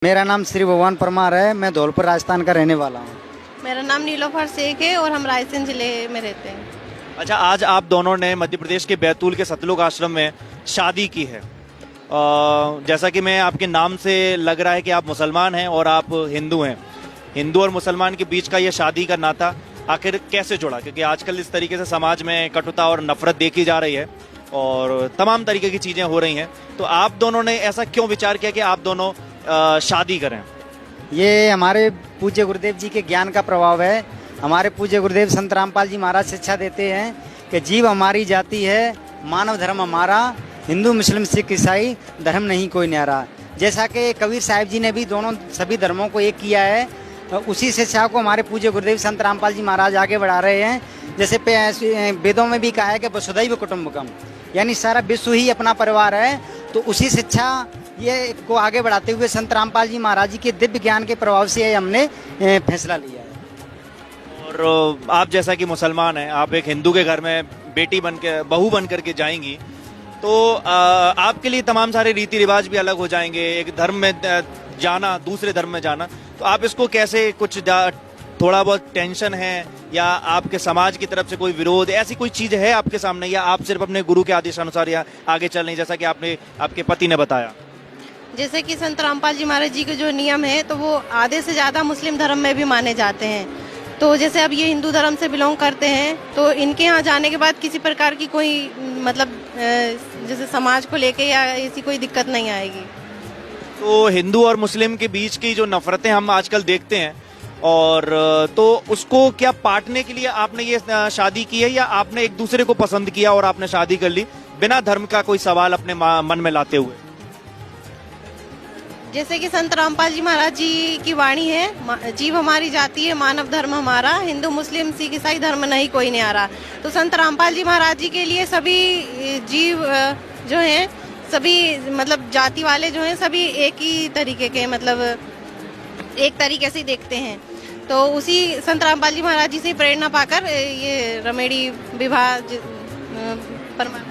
मेरा नाम श्री भगवान परमार है। मैं धौलपुर राजस्थान का रहने वाला हूँ। मेरा नाम नीलोफर शेख है और हम रायसेन जिले में रहते हैं। अच्छा, आज आप दोनों ने मध्य प्रदेश के बैतूल के सतलुज आश्रम में शादी की है। जैसा कि मैं आपके नाम से लग रहा है कि आप मुसलमान हैं और आप हिंदू हैं। हिंदू और मुसलमान के बीच का ये शादी का नाता आखिर कैसे जुड़ा? क्योंकि आजकल इस तरीके से समाज में कटुता और नफरत देखी जा रही है और तमाम तरीके की चीज़ें हो रही हैं, तो आप दोनों ने ऐसा क्यों विचार किया कि आप दोनों शादी करें? ये हमारे पूज्य गुरुदेव जी के ज्ञान का प्रभाव है। हमारे पूज्य गुरुदेव संत रामपाल जी महाराज शिक्षा देते हैं कि जीव हमारी जाति है, मानव धर्म हमारा, हिंदू मुस्लिम सिख ईसाई धर्म नहीं कोई न्यारा। जैसा कि कबीर साहिब जी ने भी दोनों सभी धर्मों को एक किया है, तो उसी शिक्षा को हमारे पूज्य गुरुदेव संत रामपाल जी महाराज आगे बढ़ा रहे हैं। जैसे वेदों में भी कहा है कि वसुधैव कुटुंबकम, यानी सारा विश्व ही अपना परिवार है। तो उसी शिक्षा ये को आगे बढ़ाते हुए संत रामपाल जी महाराज जी के दिव्य ज्ञान के प्रभाव से हमने फैसला लिया है। और आप जैसा कि मुसलमान हैं, आप एक हिंदू के घर में बेटी बन के बहू बन करके जाएंगी, तो आपके लिए तमाम सारे रीति रिवाज भी अलग हो जाएंगे। एक धर्म में जाना, दूसरे धर्म में जाना, तो आप इसको कैसे थोड़ा बहुत टेंशन है या आपके समाज की तरफ से कोई विरोध, ऐसी कोई चीज है आपके सामने, या आप सिर्फ अपने गुरु के आदेशानुसार या आगे चल रही, जैसा कि आपके पति ने बताया? जैसे कि संत रामपाल जी महाराज जी के जो नियम है तो वो आधे से ज़्यादा मुस्लिम धर्म में भी माने जाते हैं। तो जैसे अब ये हिंदू धर्म से बिलोंग करते हैं, तो इनके यहाँ जाने के बाद किसी प्रकार की कोई मतलब जैसे समाज को लेके या ऐसी कोई दिक्कत नहीं आएगी। तो हिंदू और मुस्लिम के बीच की जो नफरतें हम आजकल देखते हैं, और तो उसको क्या पाटने के लिए आपने ये शादी की है, या आपने एक दूसरे को पसंद किया और आपने शादी कर ली बिना धर्म का कोई सवाल अपने मन में लाते हुए? जैसे कि संत रामपाल जी महाराज जी की वाणी है, जीव हमारी जाति है, मानव धर्म हमारा, हिंदू मुस्लिम सिख ईसाई धर्म नहीं कोई न्यारा। तो संत रामपाल जी महाराज जी के लिए सभी जीव जो हैं, सभी मतलब जाति वाले जो हैं, सभी एक ही तरीके के, मतलब एक तरीके से देखते हैं। तो उसी संत रामपाल जी महाराज जी से प्रेरणा पाकर ये रमेड़ी विवाह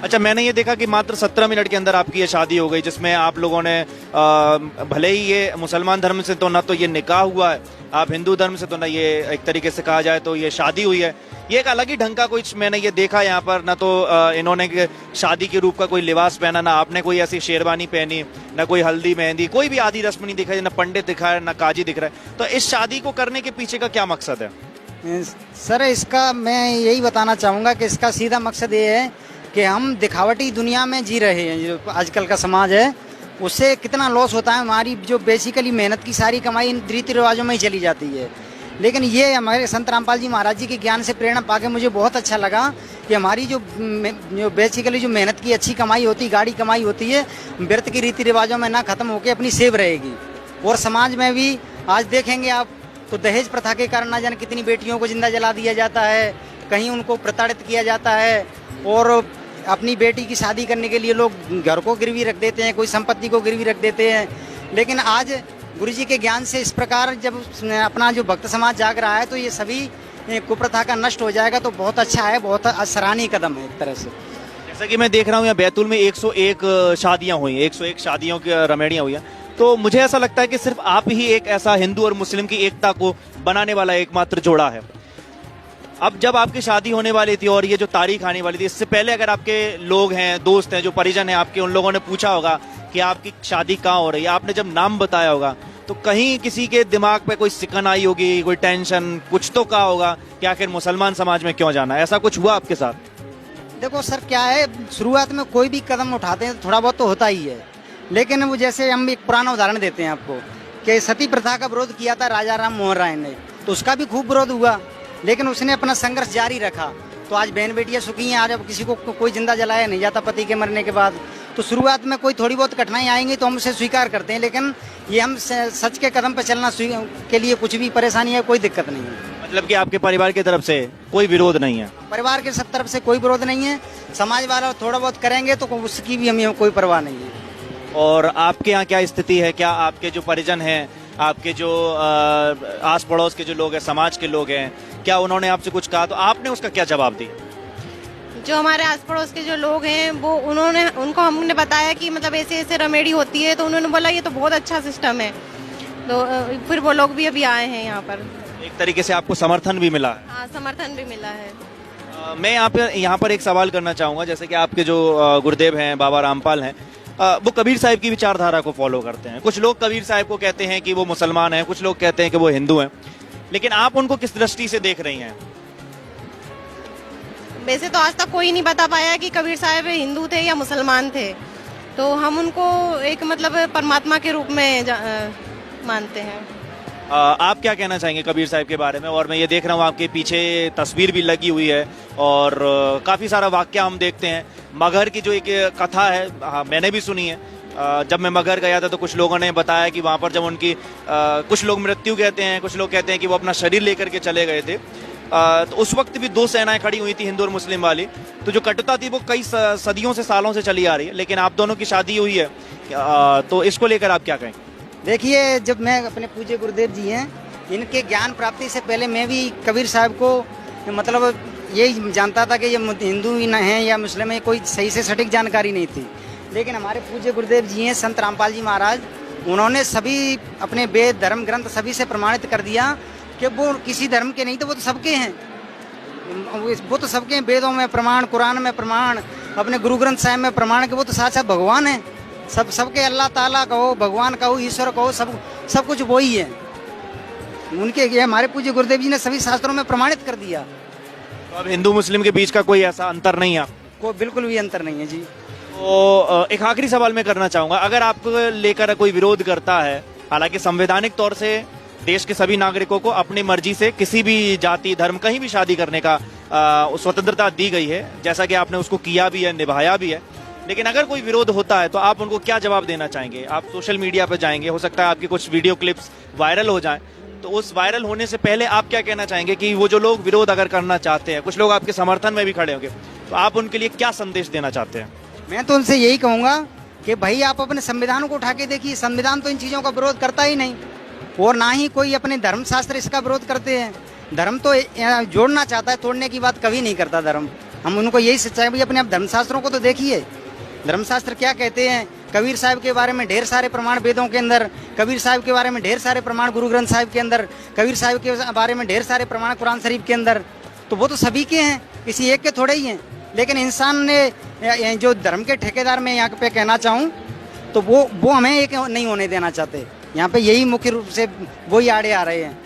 अच्छा, मैंने ये देखा कि मात्र 17 मिनट के अंदर आपकी ये शादी हो गई, जिसमें आप लोगों ने भले ही ये मुसलमान धर्म से तो ना तो ये निकाह हुआ है, आप हिंदू धर्म से तो ना ये एक तरीके से कहा जाए तो ये शादी हुई है। ये एक अलग ही ढंग का कुछ मैंने ये देखा यहाँ पर, ना तो इन्होंने शादी के रूप का कोई लिबास पहना, ना आपने कोई ऐसी शेरवानी पहनी, ना कोई हल्दी मेहंदी, कोई भी आदि रस्म नहीं दिखाई, ना पंडित दिखा है, ना काजी दिख रहा है। तो इस शादी को करने के पीछे का क्या मकसद है? सर, इसका मैं यही बताना चाहूँगा कि इसका सीधा मकसद ये है कि हम दिखावटी दुनिया में जी रहे हैं। जो आजकल का समाज है, उससे कितना लॉस होता है। हमारी जो बेसिकली मेहनत की सारी कमाई इन रीति रिवाजों में ही चली जाती है। लेकिन ये हमारे संत रामपाल जी महाराज जी के ज्ञान से प्रेरणा पाके मुझे बहुत अच्छा लगा कि हमारी जो बेसिकली जो मेहनत की अच्छी कमाई होती, गाढ़ी कमाई होती है, व्यर्थ की रीति रिवाजों में ना खत्म होकर अपनी सेव रहेगी। और समाज में भी आज देखेंगे आप तो दहेज प्रथा के कारण ना जाने कितनी बेटियों को जिंदा जला दिया जाता है, कहीं उनको प्रताड़ित किया जाता है, और अपनी बेटी की शादी करने के लिए लोग घर को गिरवी रख देते हैं, कोई संपत्ति को गिरवी रख देते हैं। लेकिन आज गुरुजी के ज्ञान से इस प्रकार जब अपना जो भक्त समाज जाग रहा है, तो ये सभी कुप्रथा का नष्ट हो जाएगा। तो बहुत अच्छा है, बहुत सराहनीय कदम है एक तरह से। जैसा कि मैं देख रहा हूँ यहाँ बैतूल में 101 शादियाँ हुई, 101 शादियों की रमेड़ियाँ हुई हैं, तो मुझे ऐसा लगता है कि सिर्फ आप ही एक ऐसा हिंदू और मुस्लिम की एकता को बनाने वाला एकमात्र जोड़ा है। अब जब आपकी शादी होने वाली थी और ये जो तारीख आने वाली थी, इससे पहले अगर आपके लोग हैं, दोस्त हैं, जो परिजन हैं आपके, उन लोगों ने पूछा होगा कि आपकी शादी कहाँ हो रही है, आपने जब नाम बताया होगा, तो कहीं किसी के दिमाग पे कोई सिकन आई होगी, कोई टेंशन, कुछ तो कहा होगा कि आखिर मुसलमान समाज में क्यों जाना? ऐसा कुछ हुआ आपके साथ? देखो सर, क्या है, शुरुआत में कोई भी कदम उठाते हैं तो थोड़ा बहुत तो होता ही है। लेकिन वो जैसे हम एक पुराना उदाहरण देते हैं आपको कि सती प्रथा का विरोध किया था राजा राम मोहन राय ने, तो उसका भी खूब विरोध हुआ, लेकिन उसने अपना संघर्ष जारी रखा। तो आज बहन बेटियां सुखी हैं। आज अब किसी को कोई जिंदा जलाया नहीं जाता पति के मरने के बाद। तो शुरुआत में कोई थोड़ी बहुत कठिनाई आएंगी तो हम उसे स्वीकार करते हैं, लेकिन ये हम सच के कदम पर चलना के लिए कुछ भी परेशानी है, कोई दिक्कत नहीं है। मतलब कि आपके परिवार की तरफ से कोई विरोध नहीं है? परिवार के सब तरफ से कोई विरोध नहीं है। समाज वाला थोड़ा बहुत करेंगे तो उसकी भी हमें कोई परवाह नहीं है। और आपके यहाँ क्या स्थिति है? क्या आपके जो परिजन हैं, आपके जो आस पड़ोस के जो लोग हैं, समाज के लोग हैं, क्या उन्होंने आपसे कुछ कहा? तो आपने उसका क्या जवाब दिया? जो हमारे आस पड़ोस के जो लोग हैं, वो उनको हमने बताया कि मतलब ऐसे ऐसे रमेड़ी होती है, तो उन्होंने बोला ये तो बहुत अच्छा सिस्टम है। तो फिर वो लोग भी अभी आए हैं यहाँ पर। एक तरीके से आपको समर्थन भी मिला है। हाँ, समर्थन भी मिला है। मैं यहाँ पर एक सवाल करना चाहूंगा, जैसे कि आपके जो गुरुदेव हैं बाबा रामपाल हैं, वो कबीर साहिब की विचारधारा को फॉलो करते हैं। कुछ लोग कबीर साहिब को कहते हैं कि वो मुसलमान हैं, कुछ लोग कहते हैं कि वो हिंदू हैं, लेकिन आप उनको किस दृष्टि से देख रही हैं? वैसे तो आज तक कोई नहीं बता पाया कि कबीर साहब हिंदू थे या मुसलमान थे, तो हम उनको एक मतलब परमात्मा के रूप में मानते हैं। आप क्या कहना चाहेंगे कबीर साहिब के बारे में? और मैं ये देख रहा हूँ आपके पीछे तस्वीर भी लगी हुई है और काफी सारा वाक्य हम देखते हैं। मगहर की जो एक कथा है, हाँ, मैंने भी सुनी है। जब मैं मगहर गया था तो कुछ लोगों ने बताया कि वहां पर जब उनकी कुछ लोग मृत्यु कहते हैं, कुछ लोग कहते हैं कि वो अपना शरीर लेकर के चले गए थे, तो उस वक्त भी दो सेनाएं खड़ी हुई थी, हिंदू और मुस्लिम वाली। तो जो कटुता थी वो कई सदियों से, सालों से चली आ रही है, लेकिन आप दोनों की शादी हुई है, तो इसको लेकर आप क्या कहें? देखिए, जब मैं अपने पूज्य गुरुदेव जी हैं, इनके ज्ञान प्राप्ति से पहले मैं भी कबीर साहब को मतलब यही जानता था कि ये हिंदू ही न है या मुस्लिम है, कोई सही से सटीक जानकारी नहीं थी। लेकिन हमारे पूज्य गुरुदेव जी हैं संत रामपाल जी महाराज, उन्होंने सभी अपने वेद धर्म ग्रंथ सभी से प्रमाणित कर दिया कि वो किसी धर्म के नहीं, तो वो तो सबके हैं, वो तो सबके हैं। वेदों में प्रमाण, कुरान में प्रमाण, अपने गुरु ग्रंथ साहिब में प्रमाण कि वो तो साक्षात भगवान है। सबके अल्लाह ताला कहो, भगवान कहो, ईश्वर कहो, सब कुछ वही है। उनके ये हमारे पूज्य गुरुदेव जी ने सभी शास्त्रों में प्रमाणित कर दिया। तो अब हिंदू मुस्लिम के बीच का कोई ऐसा अंतर नहीं है? कोई बिल्कुल भी अंतर नहीं है जी। तो एक आखिरी सवाल मैं करना चाहूंगा, अगर आपको लेकर कोई विरोध करता है, हालांकि संवैधानिक तौर से देश के सभी नागरिकों को अपनी मर्जी से किसी भी जाति धर्म कहीं भी शादी करने का स्वतंत्रता दी गई है, जैसा कि आपने उसको किया भी है, निभाया भी है, लेकिन अगर कोई विरोध होता है तो आप उनको क्या जवाब देना चाहेंगे? आप सोशल मीडिया पर जाएंगे, हो सकता है आपकी कुछ वीडियो क्लिप्स वायरल हो जाएं, तो उस वायरल होने से पहले आप क्या कहना चाहेंगे कि वो जो लोग विरोध अगर करना चाहते हैं, कुछ लोग आपके समर्थन में भी खड़े होंगे, तो आप उनके लिए क्या संदेश देना चाहते हैं? मैं तो उनसे यही कहूंगा कि भाई आप अपने संविधान को उठा के देखिए, संविधान तो इन चीज़ों का विरोध करता ही नहीं, और ना ही कोई अपने धर्म शास्त्र इसका विरोध करते हैं। धर्म तो जोड़ना चाहता है, तोड़ने की बात कभी नहीं करता धर्म। हम उनको यही सच्चाई, भाई अपने आप धर्मशास्त्रों को तो देखिए, धर्मशास्त्र क्या कहते हैं। कबीर साहब के बारे में ढेर सारे प्रमाण वेदों के अंदर, कबीर साहब के बारे में ढेर सारे प्रमाण गुरु ग्रंथ साहिब के अंदर, कबीर साहब के बारे में ढेर सारे प्रमाण कुरान शरीफ के अंदर, तो वो तो सभी के हैं, किसी एक के थोड़े ही हैं। लेकिन इंसान ने जो धर्म के ठेकेदार में यहाँ पे कहना चाहूँ तो वो हमें एक नहीं होने देना चाहते। यहाँ पे यही मुख्य रूप से वही आड़े आ रहे हैं।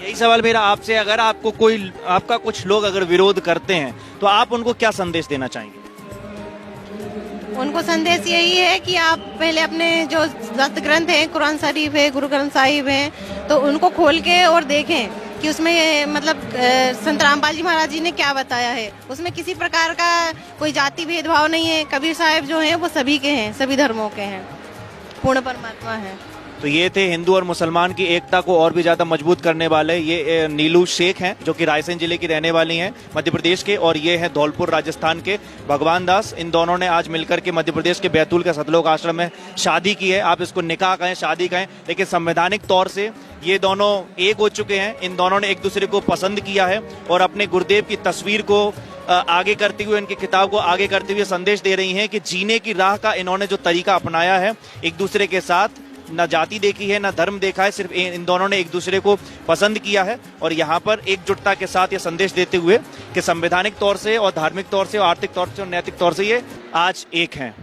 यही सवाल मेरा आपसे, अगर आपको कोई, आपका कुछ लोग अगर विरोध करते हैं तो आप उनको क्या संदेश देना चाहेंगे? उनको संदेश यही है कि आप पहले अपने जो दस्त ग्रंथ है, कुरान शरीफ है, गुरु ग्रंथ साहिब है, तो उनको खोल के और देखें कि उसमें मतलब संत रामपाल जी महाराज जी ने क्या बताया है। उसमें किसी प्रकार का कोई जाति भेदभाव नहीं है। कबीर साहब जो हैं वो सभी के हैं, सभी धर्मों के हैं, पूर्ण परमात्मा है। तो ये थे हिंदू और मुसलमान की एकता को और भी ज्यादा मजबूत करने वाले ये नीलू शेख हैं, जो कि रायसेन जिले की रहने वाली हैं मध्य प्रदेश के, और ये हैं धौलपुर राजस्थान के भगवान दास। इन दोनों ने आज मिलकर के मध्य प्रदेश के बैतूल के सतलोक आश्रम में शादी की है। आप इसको निकाह कहें, शादी कहें, लेकिन संवैधानिक तौर से ये दोनों एक हो चुके हैं। इन दोनों ने एक दूसरे को पसंद किया है और अपने गुरुदेव की तस्वीर को आगे करते हुए, इनकी किताब को आगे करते हुए संदेश दे रही हैं कि जीने की राह का इन्होंने जो तरीका अपनाया है, एक दूसरे के साथ न जाति देखी है, न धर्म देखा है, सिर्फ इन दोनों ने एक दूसरे को पसंद किया है। और यहाँ पर एकजुटता के साथ ये संदेश देते हुए कि संवैधानिक तौर से और धार्मिक तौर से और आर्थिक तौर से और नैतिक तौर से ये आज एक हैं।